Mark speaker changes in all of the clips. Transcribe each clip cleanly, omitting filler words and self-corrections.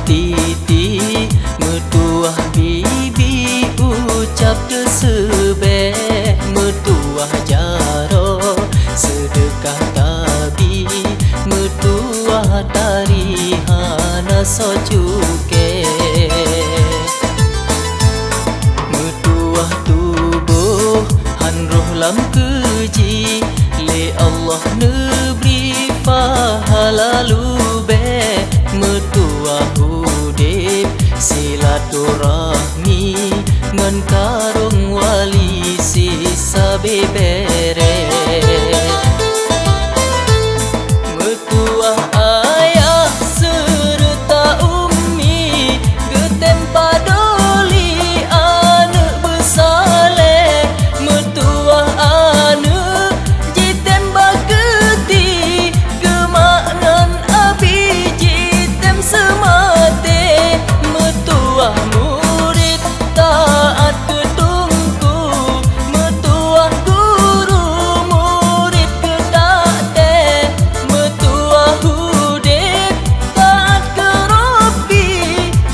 Speaker 1: titi metuah bibi ucap tersebe metuah jaro sedekah tabi metuah tarihana sojuke metuah tubuh han roh lam keji le Allah neberi pahala lube metuah hudib silaturahmi ngan karung wali sisa bebere metuah ayah serta ummi getem padoli anak besale metuah anak jitem bageti gemaknan abi jitem semate metuah murid taat ketungku metuah guru murid kedate metuah hudib taat ke Rabbi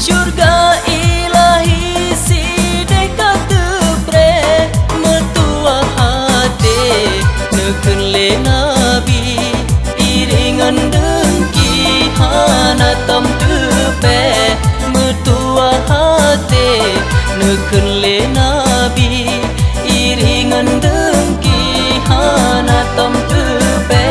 Speaker 1: syurga ilahi sideh katebre metuah hati neken le nabi iringan dengki hana tam tepe metuah hati neken le nabi iringan dengki hana tam tepe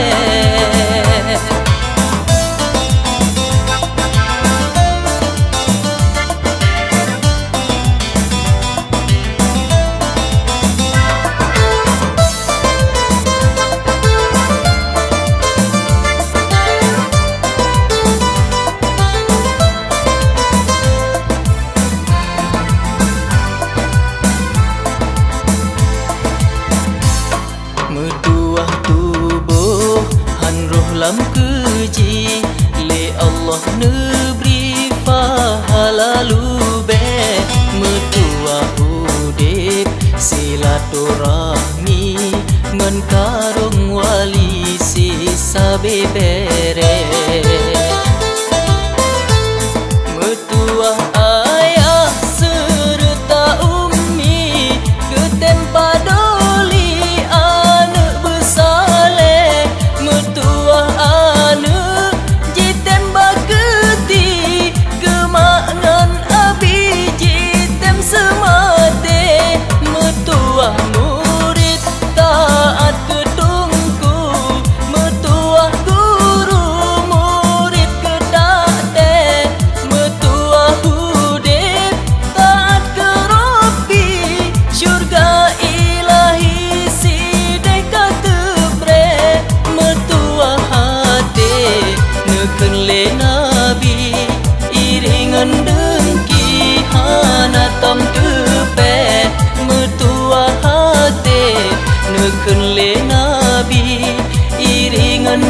Speaker 1: metuah tubuh han roh lam keji le Allah neberi pahala lube metuah hudib silaturahmi ngan karung wali sisa bebere metuah ayah serta ummi getem padoli anak besale metuah anak jitem bageti gemaknan abi jitem semate metuah murid taat ketungku metuah guru murid kedate metuah hudib taat ke Rabbi syurga ilahi sideh katebre metuah hati neken le nabi iringan dengki hana tam tepe metuah hati neken le nabi iringan